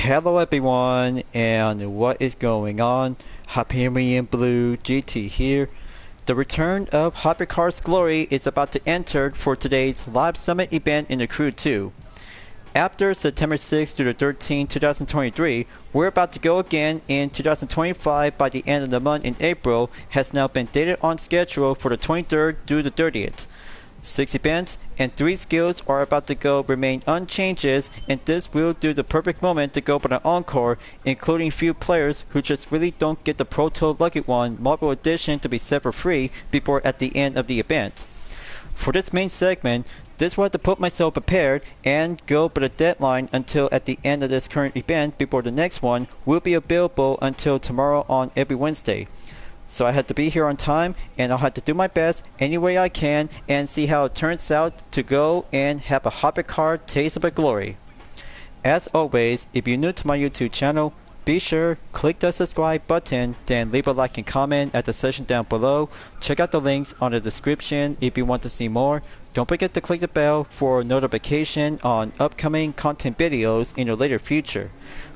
Hello everyone, and what is going on? Hyperion-Blue-GT here. The return of Hypercars glory is about to enter for today's live summit event in the Crew 2. After September 6th through the 13th, 2023, we're about to go again in 2025 by the end of the month in April, has now been dated on schedule for the 23rd through the 30th. 6 events and 3 skills are about to go remain unchanged, and this will do the perfect moment to go for an encore, including few players who just really don't get the Proto Lucky One Marble Edition to be set for free before at the end of the event. For this main segment, this was to put myself prepared and go for the deadline until at the end of this current event before the next one will be available until tomorrow on every Wednesday. So I had to be here on time, and I'll have to do my best any way I can and see how it turns out to go and have a Hypercar taste of the glory. As always, if you're new to my YouTube channel, be sure click the subscribe button, then leave a like and comment at the section down below. Check out the links on the description if you want to see more. Don't forget to click the bell for notification on upcoming content videos in the later future.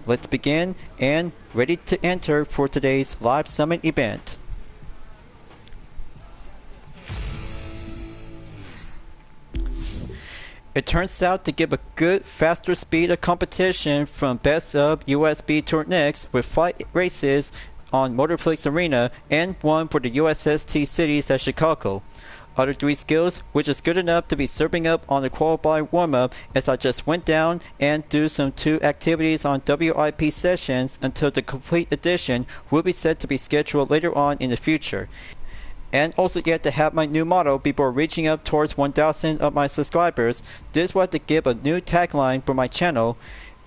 Let's begin and ready to enter for today's live summit event. It turns out to give a good faster speed of competition from Best of USB Tour Next with 5 races on Motorflix Arena and 1 for the USST cities at Chicago. Other 3 skills, which is good enough to be serving up on the qualified warm-up, as I just went down and do some 2 activities on WIP sessions until the complete edition will be set to be scheduled later on in the future. And also yet to have my new motto before reaching up towards 1,000 of my subscribers. This was to give a new tagline for my channel: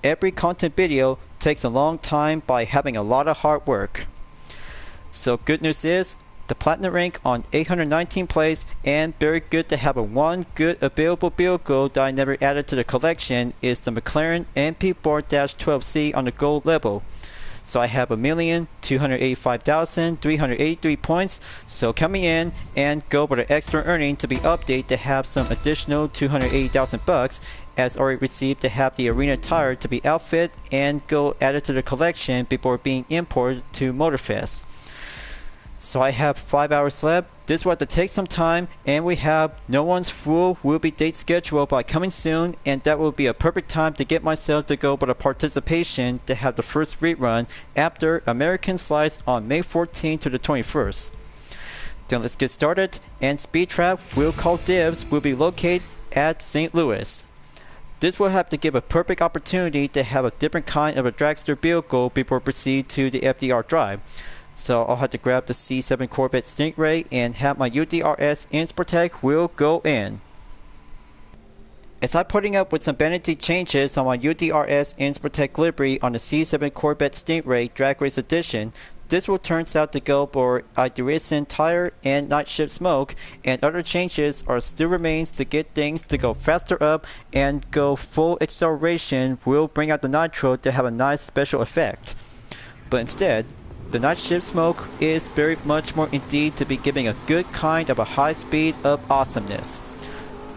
every content video takes a long time by having a lot of hard work. So good news is, the platinum rank on 819 plays, and very good to have a one good available vehicle that I never added to the collection is the McLaren MP4-12C on the gold level. So I have 1,285,383 points, so coming in and go for the extra earning to be updated to have some additional 280,000 bucks, as already received to have the arena tire to be outfit and go added to the collection before being imported to Motorfest. So I have 5 hours left. This will have to take some time, and we have No One's Fool will be date scheduled by coming soon, and that will be a perfect time to get myself to go for the participation to have the first rerun after American Slice on May 14th to the 21st. Then let's get started, and Speed Trap will call dibs will be located at St. Louis. This will have to give a perfect opportunity to have a different kind of a dragster vehicle before proceed to the FDR drive. So I'll have to grab the C7 Corvette Stingray and have my UDRS Insportec will go in. As I'm putting up with some vanity changes on my UDRS Insportec livery on the C7 Corvette Stingray Drag Race Edition, this will turn out to go for iRacing tire and night shift smoke, and other changes are still remains to get things to go faster up and go full acceleration will bring out the nitro to have a nice special effect. But instead, the night shift smoke is very much more indeed to be giving a good kind of a high speed of awesomeness.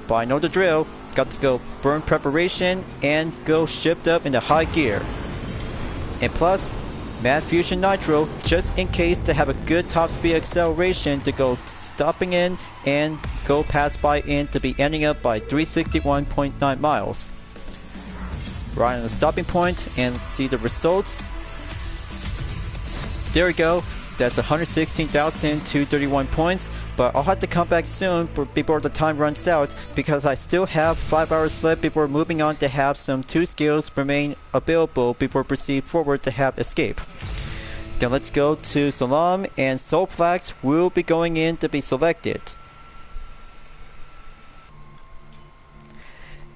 But I know the drill, got to go burn preparation and go shift up into high gear. And plus, Mad Fusion Nitro just in case to have a good top speed acceleration to go stopping in and go pass by in to be ending up by 361.9 miles. Right on the stopping point and see the results. There we go, that's 116,231 points, but I'll have to come back soon before the time runs out because I still have 5 hours left before moving on to have some 2 skills remain available before proceed forward to have escape. Then let's go to Salam, and Soul Flags will be going in to be selected.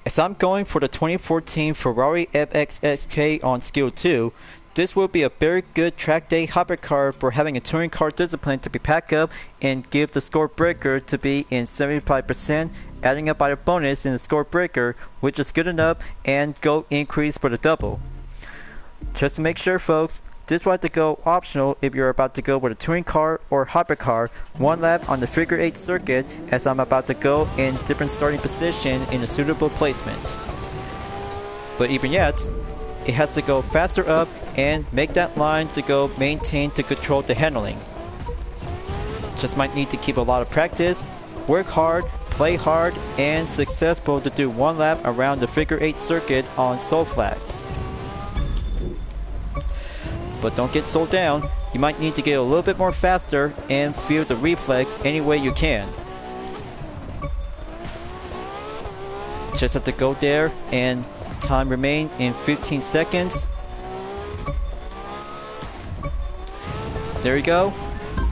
As I'm going for the 2014 Ferrari FXXK on skill 2, this will be a very good track day hypercar for having a touring car discipline to be packed up and give the score breaker to be in 75%, adding up by the bonus in the score breaker, which is good enough, and go increase for the double. Just to make sure folks, this will have to go optional if you're about to go with a touring car or hypercar, 1 lap on the figure 8 circuit, as I'm about to go in different starting position in a suitable placement. But even yet, it has to go faster up and make that line to go maintain to control the handling. Just might need to keep a lot of practice, work hard, play hard, and successful to do one lap around the figure 8 circuit on soul flats. But don't get sold down, you might need to get a little bit more faster and feel the reflex any way you can. Just have to go there and time remain in 15 seconds. There you go.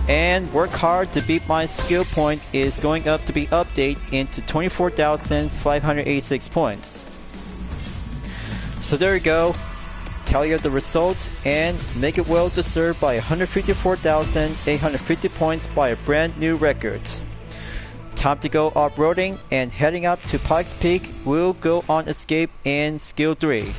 And work hard to beat my skill point is going up to be updated into 24,586 points. So there you go. Tally of the results and make it well deserved by 154,850 points by a brand new record. Time to go off-roading and heading up to Pikes Peak. We'll go on escape in skill 3.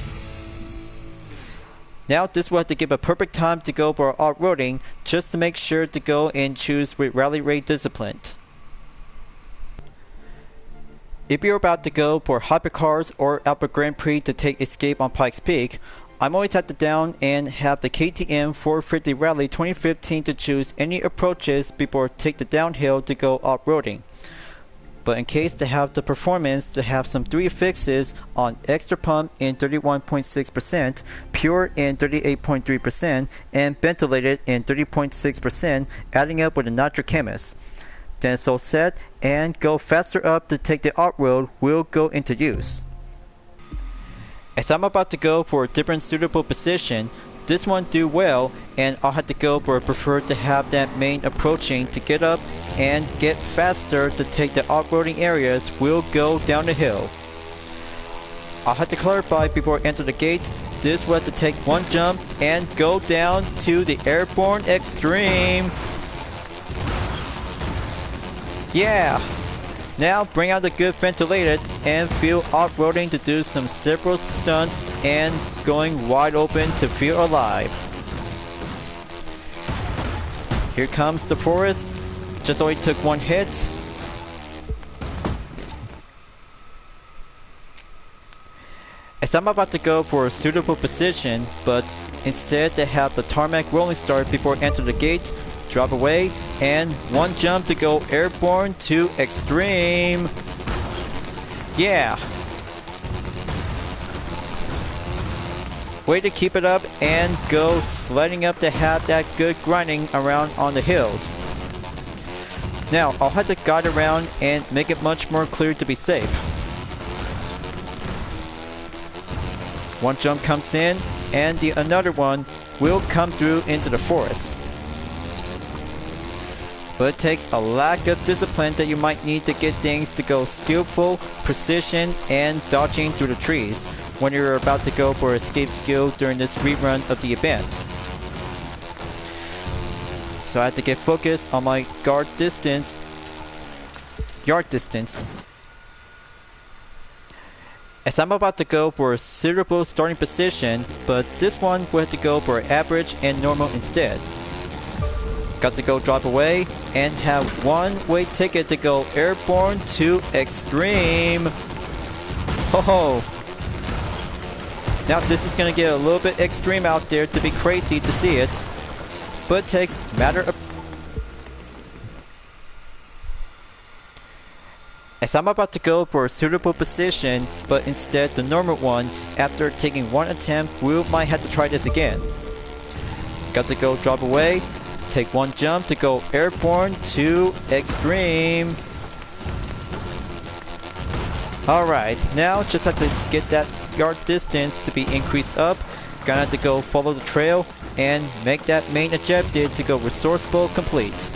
Now this will have to give a perfect time to go for off-roading just to make sure to go and choose with rally rate discipline. If you're about to go for Hypercars or Alpha Grand Prix to take escape on Pikes Peak, I'm always at the down and have the KTM 450 Rally 2015 to choose any approaches before take the downhill to go off-roading. But in case to have the performance to have some 3 fixes on extra pump in 31.6%, pure in 38.3%, and ventilated in 30.6%, adding up with a nitro chemist. Then it's all set and go faster up to take the off-road will go into use. As I'm about to go for a different suitable position, this one do well and I'll have to go for prefer to have that main approaching to get up and get faster to take the off-roading areas will go down the hill. I'll have to clarify before I enter the gate, this will have to take one jump and go down to the airborne extreme. Yeah! Now bring out the good ventilated and feel off-roading to do some several stunts and going wide open to feel alive. Here comes the forest. Just only took one hit. As I'm about to go for a suitable position, but instead to have the tarmac rolling start before enter the gate, drop away, and one jump to go airborne to extreme. Yeah. Way to keep it up and go sliding up to have that good grinding around on the hills. Now, I'll have to guide around and make it much more clear to be safe. One jump comes in, and another one will come through into the forest. But it takes a lack of discipline that you might need to get things to go skillful, precision, and dodging through the trees when you're about to go for escape skill during this rerun of the event. So I have to get focused on my yard distance. As I'm about to go for a suitable starting position, but this one will have to go for average and normal instead. Got to go drop away and have one-way ticket to go airborne to extreme. Ho ho! Now this is gonna get a little bit extreme out there to be crazy to see it. But it takes matter of... As I'm about to go for a suitable position, but instead the normal one, after taking one attempt, we might have to try this again. Got to go drop away, take one jump to go airborne to extreme. Alright, now just have to get that yard distance to be increased up. Gonna have to go follow the trail and make that main objective to go resourceful complete.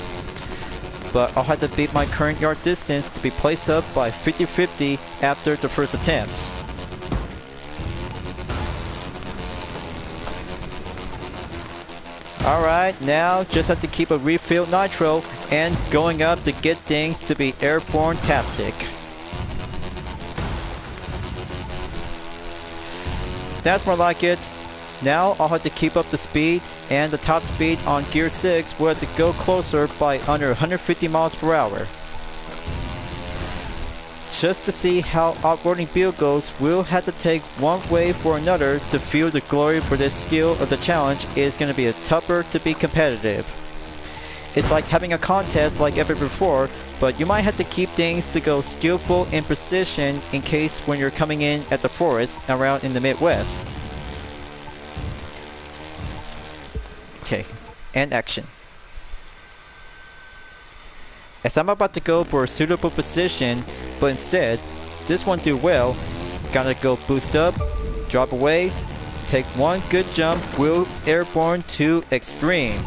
But I'll have to beat my current yard distance to be placed up by 50-50 after the first attempt. Alright, now just have to keep a refilled nitro and going up to get things to be airborne-tastic. That's more like it. Now I'll have to keep up the speed, and the top speed on gear 6 will have to go closer by under 150 miles per hour. Just to see how off-roading vehicles will have to take one way or another to feel the glory for this skill of the challenge is going to be tougher to be competitive. It's like having a contest like ever before, but you might have to keep things to go skillful and precision in case when you're coming in at the forest around in the Midwest. Okay, and action. As I'm about to go for a suitable position, but instead, this won't do well, gotta go boost up, drop away, take one good jump, wheel airborne to extreme.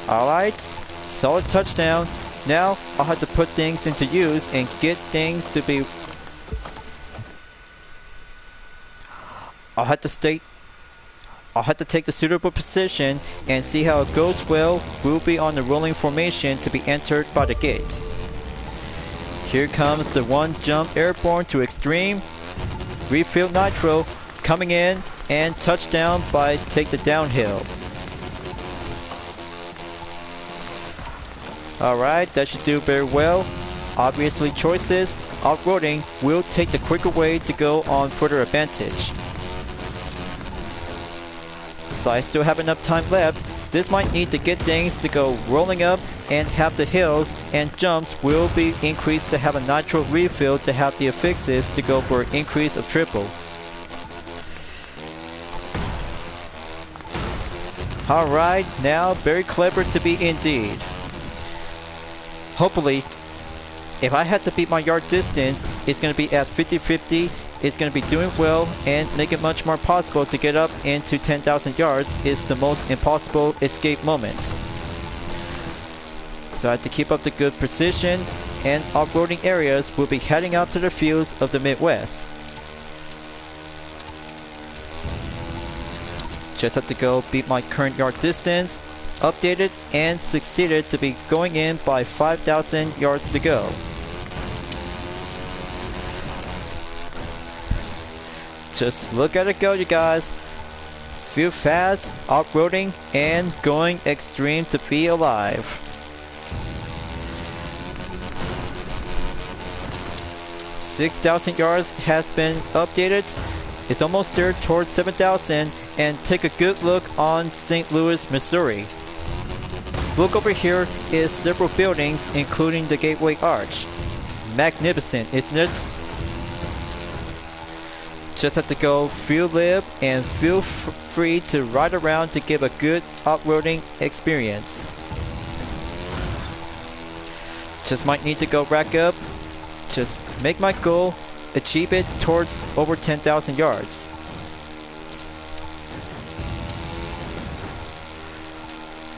Alright, solid touchdown. Now I'll have to put things into use and get things to be... I'll have to take the suitable position and see how it goes well. We'll be on the rolling formation to be entered by the gate. Here comes the one jump airborne to extreme. Refill nitro coming in and touchdown by take the downhill. Alright, that should do very well. Obviously choices, off-roading will take the quicker way to go on further advantage. So I still have enough time left. This might need to get things to go rolling up and have the hills and jumps will be increased to have a nitro refill to have the affixes to go for an increase of triple. Alright, now very clever to be indeed. Hopefully, if I had to beat my yard distance, it's going to be at 50-50. It's going to be doing well and make it much more possible to get up into 10,000 yards is the most impossible escape moment. So I have to keep up the good precision and off-roading areas will be heading out to the fields of the Midwest. Just have to go beat my current yard distance, updated and succeeded to be going in by 5,000 yards to go. Just look at it go, you guys. Feel fast, off-roading, and going extreme to be alive. "6,000 yards has been updated. It's almost there towards 7,000, and take a good look on St. Louis, Missouri. Look over here is several buildings, including the Gateway Arch. Magnificent, isn't it? Just have to go feel live and feel free to ride around to give a good off-roading experience. Just might need to go rack up. Just make my goal, achieve it towards over 10,000 yards.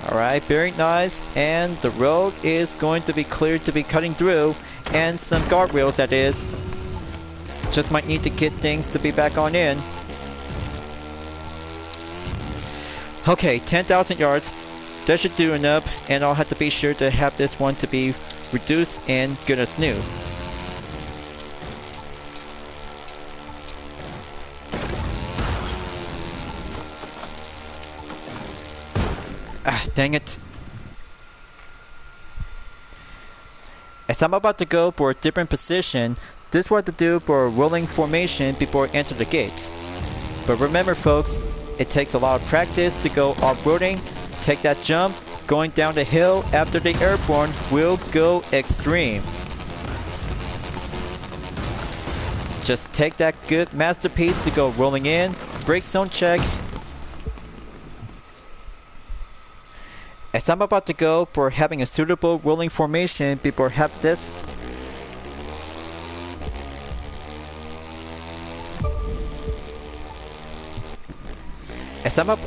Alright, very nice, and the road is going to be cleared to be cutting through, and some guardrails that is. Just might need to get things to be back on in. Okay, 10,000 yards. That should do enough, and I'll have to be sure to have this one to be reduced and good as new. Ah, dang it. As I'm about to go for a different position, this is what to do for a rolling formation before I enter the gate. But remember folks, it takes a lot of practice to go off-roading. Take that jump, going down the hill after the airborne will go extreme. Just take that good masterpiece to go rolling in, brake zone check. As I'm about to go for having a suitable rolling formation before have this. As I'm up.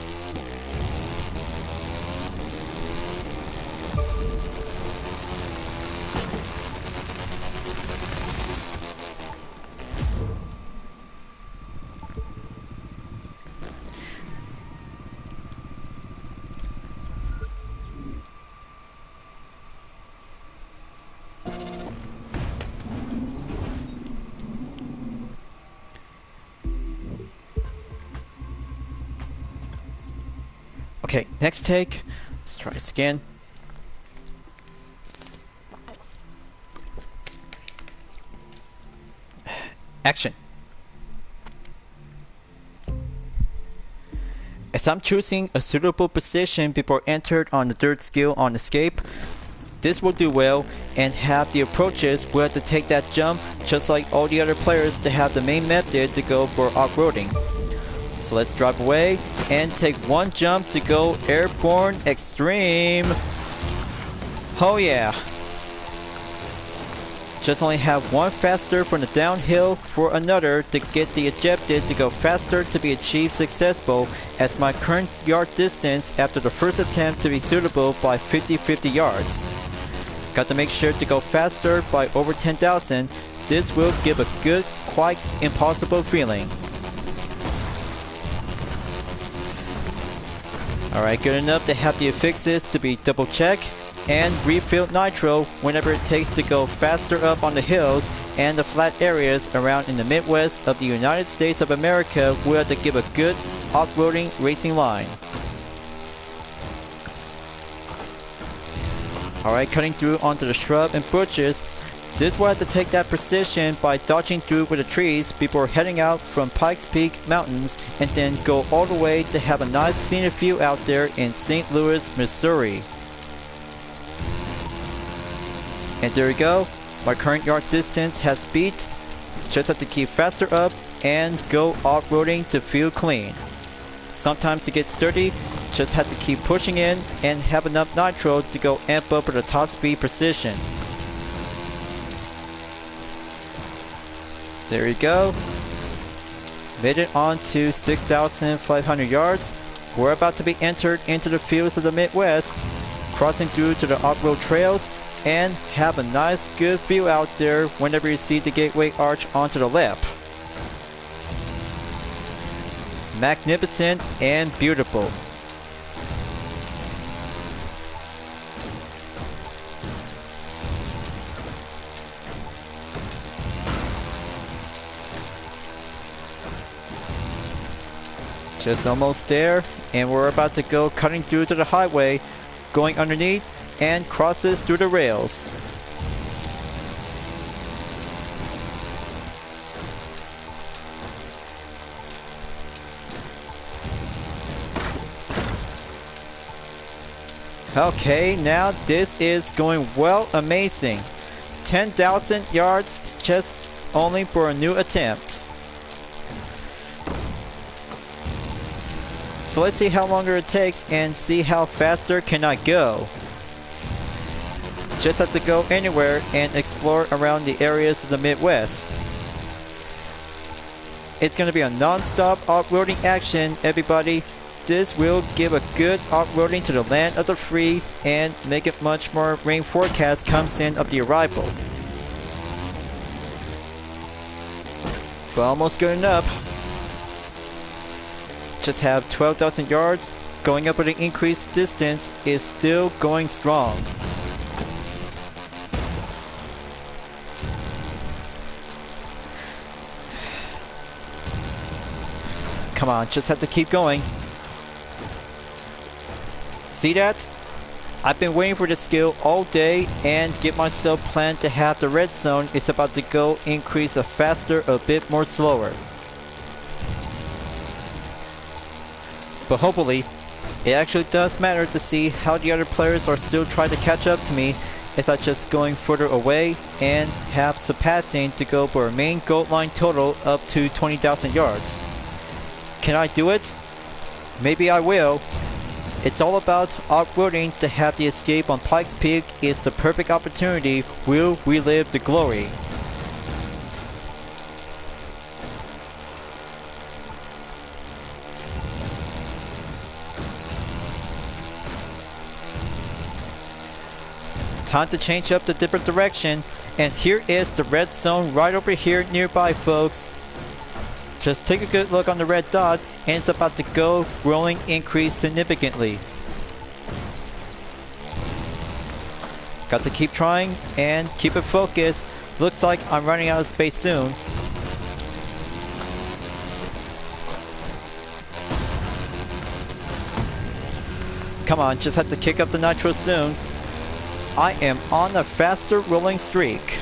Okay, next take. Let's try this again. Action! As I'm choosing a suitable position before entered on the third skill on escape, this will do well and have the approaches will have to take that jump just like all the other players to have the main method to go for off-roading. So let's drive away and take one jump to go airborne extreme. Oh yeah. Just only have one faster from the downhill for another to get the objective to go faster to be achieved successful as my current yard distance after the first attempt to be suitable by 50 yards. Got to make sure to go faster by over 10,000. This will give a good, quite impossible feeling. Alright, good enough to have the affixes to be double check and refill nitro whenever it takes to go faster up on the hills and the flat areas around in the Midwest of the United States of America will have to give a good off-roading racing line. Alright, cutting through onto the shrub and bushes. This will have to take that precision by dodging through with the trees before heading out from Pikes Peak Mountains and then go all the way to have a nice scenic view out there in St. Louis, Missouri. And there we go, my current yard distance has beat. Just have to keep faster up and go off-roading to feel clean. Sometimes to get sturdy, just have to keep pushing in and have enough nitro to go amp up at the top speed precision. There we go. Made it on to 6,500 yards. We're about to be entered into the fields of the Midwest, crossing through to the off-road trails, and have a nice good view out there whenever you see the gateway arch onto the left. Magnificent and beautiful. Just almost there, and we're about to go cutting through to the highway, going underneath and crosses through the rails. Okay, now this is going well, amazing. 10,000 yards just only for a new attempt. So let's see how longer it takes and see how faster can I go. Just have to go anywhere and explore around the areas of the Midwest. It's going to be a non-stop off-roading action, everybody. This will give a good off-roading to the land of the free and make it much more rain forecast comes in of the arrival. But almost good enough. Just have 12,000 yards. Going up with an increased distance is still going strong. Come on, just have to keep going. See that? I've been waiting for this skill all day and get myself planned to have the red zone. It's about to go increase a faster, a bit more slower. But hopefully, it actually does matter to see how the other players are still trying to catch up to me as I just going further away and have surpassing to go for a main goal line total up to 20,000 yards. Can I do it? Maybe I will. It's all about off-roading to have the escape on Pikes Peak is the perfect opportunity. We'll relive the glory. Time to change up the different direction, and here is the red zone right over here nearby, folks. Just take a good look on the red dot, and it's about to go rolling increase significantly. Got to keep trying and keep it focused. Looks like I'm running out of space soon. Come on, just have to kick up the nitro soon. I am on a faster rolling streak.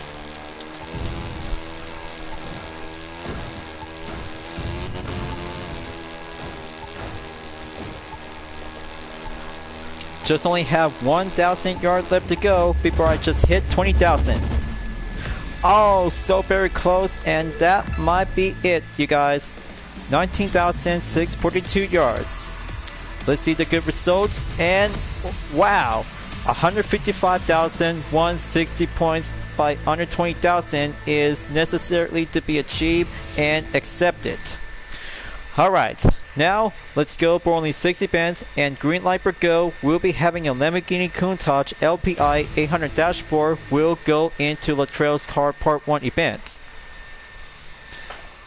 Just only have 1,000 yards left to go before I just hit 20,000. Oh, so very close, and that might be it, you guys. 19,642 yards. Let's see the good results, and wow, 155,160 points by under 20,000 is necessarily to be achieved and accepted. Alright, now let's go for only 6 events, and green light for go. We'll be having a Lamborghini Countach LPI 800 dashboard will go into Latrell's Car Part 1 event.